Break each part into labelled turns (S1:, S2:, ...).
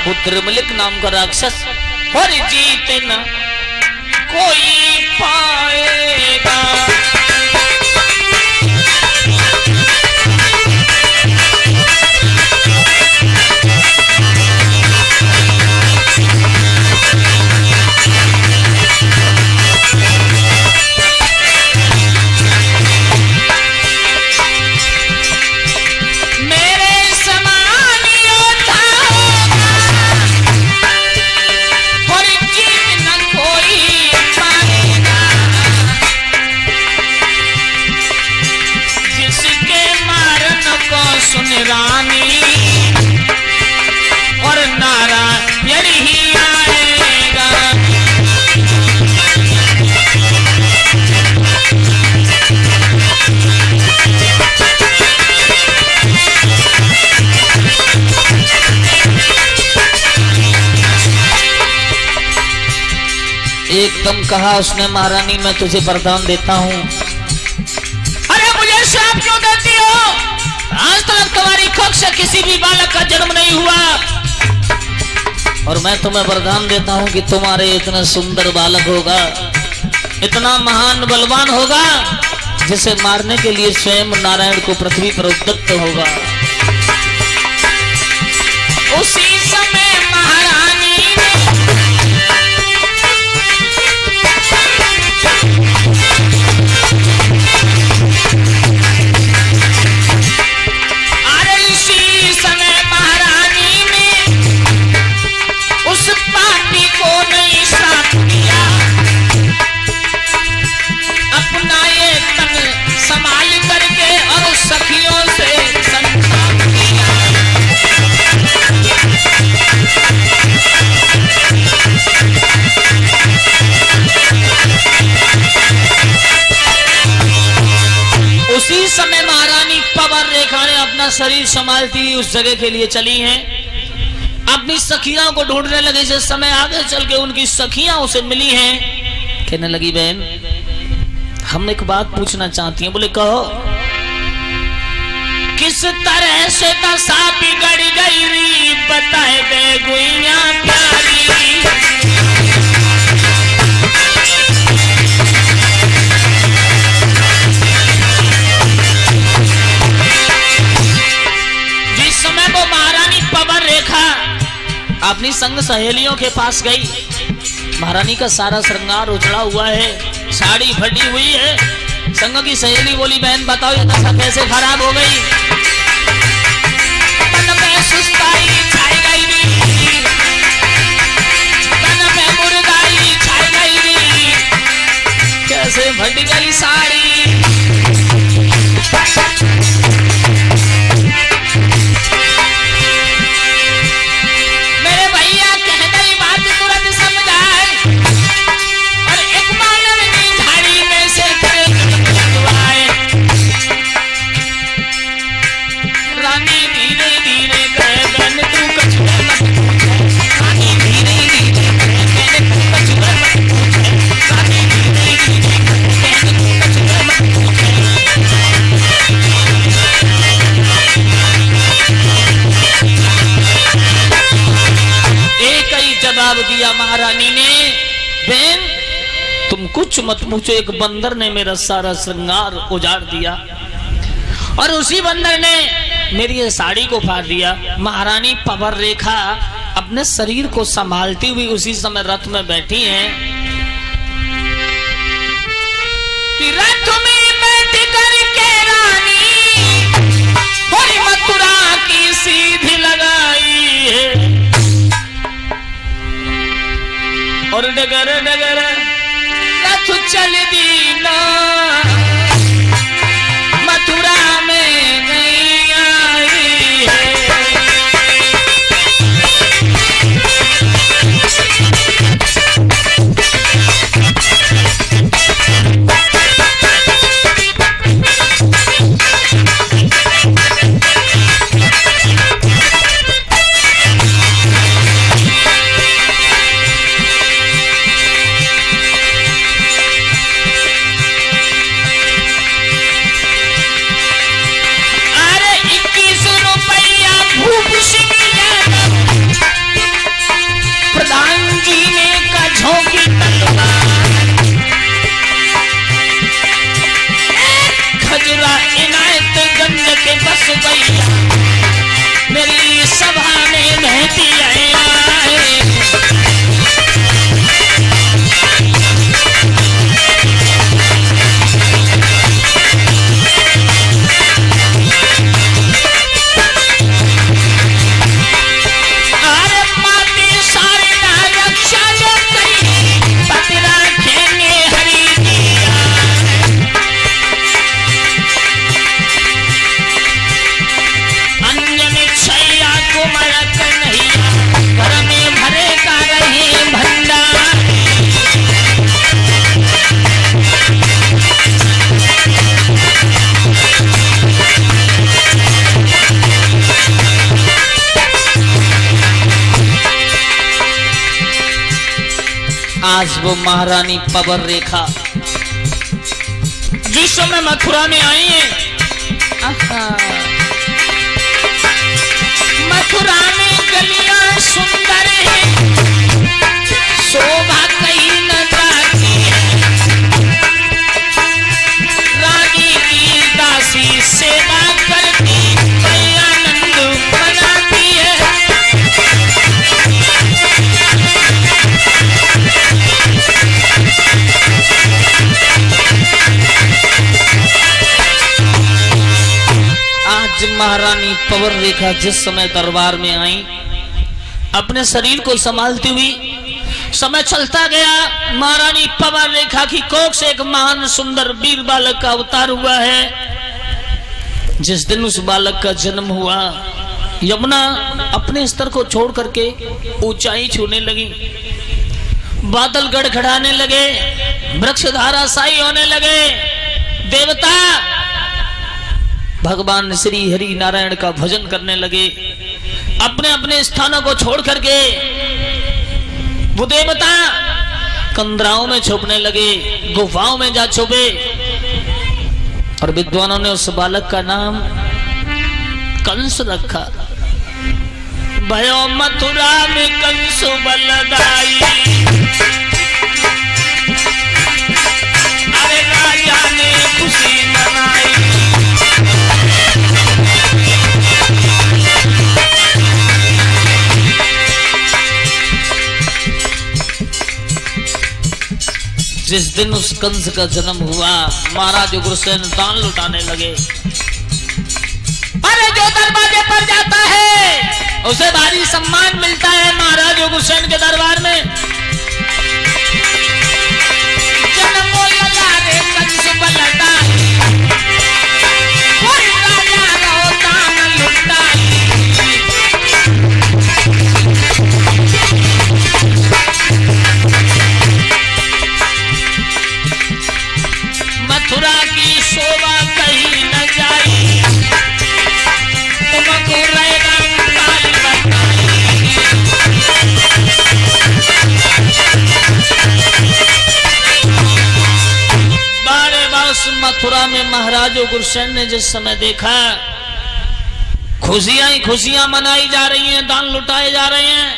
S1: वो त्रिमलिक नाम का राक्षस और जीत न कोई पाएगा। रानी और नारायण ही आएगा। एकदम कहा उसने, महारानी मैं तुझे वरदान देता हूं। अरे मुझे श्राप क्यों देती हो? आज तक तुम्हारी कोख से किसी भी बालक का जन्म नहीं हुआ और मैं तुम्हें वरदान देता हूं कि तुम्हारे इतना सुंदर बालक होगा, इतना महान बलवान होगा, जिसे मारने के लिए स्वयं नारायण को पृथ्वी पर उद्यत होगा। उसी समय महारानी शरीर संभालती उस जगह के लिए चली हैं। अपनी सखियां को ढूंढने लगे। जिस समय आगे चल के उनकी सखियां उसे मिली हैं, कहने लगी बहन हम एक बात पूछना चाहती हैं। बोले कहो। किस तरह से दशा बिगड़ गई री बताए दे गुइया प्यारी। अपनी संग सहेलियों के पास गई। महारानी का सारा श्रृंगार उजड़ा हुआ है, साड़ी फटी हुई है। संग की सहेली बोली बहन बताओ ये दशा कैसे खराब हो गई? तन में सुस्ताई छाई गई, तन में मुर्दाई छाई गई, कैसे फट गई साड़ी। दिया महारानी ने, बहन तुम कुछ मत पूछो, एक बंदर ने मेरा सारा श्रृंगार उजाड़ दिया और उसी बंदर ने मेरी ये साड़ी को फाड़ दिया। महारानी पवर रेखा अपने शरीर को संभालती हुई उसी समय रथ में बैठी हैं कि रथ में बैठ करके रानी और मथुरा की सीधी लगाई है और डगर डगर रथ चल दी ना मथुरा में नहीं आई है। वो महारानी पवर रेखा जिस समय मथुरा में आई है, मथुरा में गलियां सुंदर है, शोभा कहीं न जाती है, रानी की दासी सेवा करती आनंद मनाती है। आज महारानी पवर रेखा जिस समय दरबार में आई, अपने शरीर को संभालती हुई समय चलता गया। महारानी पवर रेखा की कोख से एक महान सुंदर वीर बालक का अवतार हुआ है। जिस दिन उस बालक का जन्म हुआ, यमुना अपने स्तर को छोड़ करके ऊंचाई छूने लगी, बादल गड़गड़ाने लगे, वृक्ष धाराशायी होने लगे, देवता भगवान श्री हरि नारायण का भजन करने लगे। अपने अपने स्थानों को छोड़ करके वो देवता कंदराओं में छुपने लगे, गुफाओं में जा छुपे। और विद्वानों ने उस बालक का नाम कंस रखा। भयो मथुरा में कंस बलदाई, अरे राजा ने खुशी मनाई। जिस दिन उस कंस का जन्म हुआ, महाराज उग्रसेन दान लुटाने लगे। अरे जो दरवाजे पर जाता है उसे भारी सम्मान मिलता है। महाराज उग्रसेन के दरबार में जन्म लगा रे कंस बलदाई, कोई राजा रहो दान लुटाई। मथुरा की शोभा कहीं न जाई, तुमको रहेगा काल बताई। बारे बास मथुरा में महाराज उग्रसेन ने जिस समय देखा, खुशियां ही खुशियां मनाई जा रही हैं, दान लुटाए जा रहे हैं।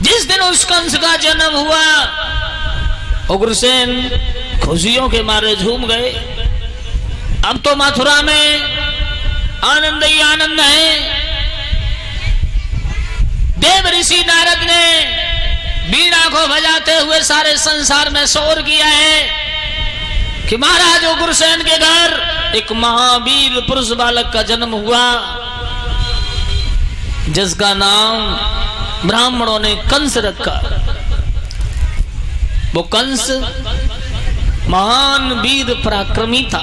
S1: जिस दिन उस कंस का जन्म हुआ, उग्रसेन खुशियों के मारे झूम गए। अब तो मथुरा में आनंद ही आनंद है। देव ऋषि नारद ने बीड़ा को बजाते हुए सारे संसार में शोर किया है कि महाराज उग्रसेन के घर एक महावीर पुरुष बालक का जन्म हुआ, जिसका नाम ब्राह्मणों ने कंस रखा। वो कंस महान वीर पराक्रमी था।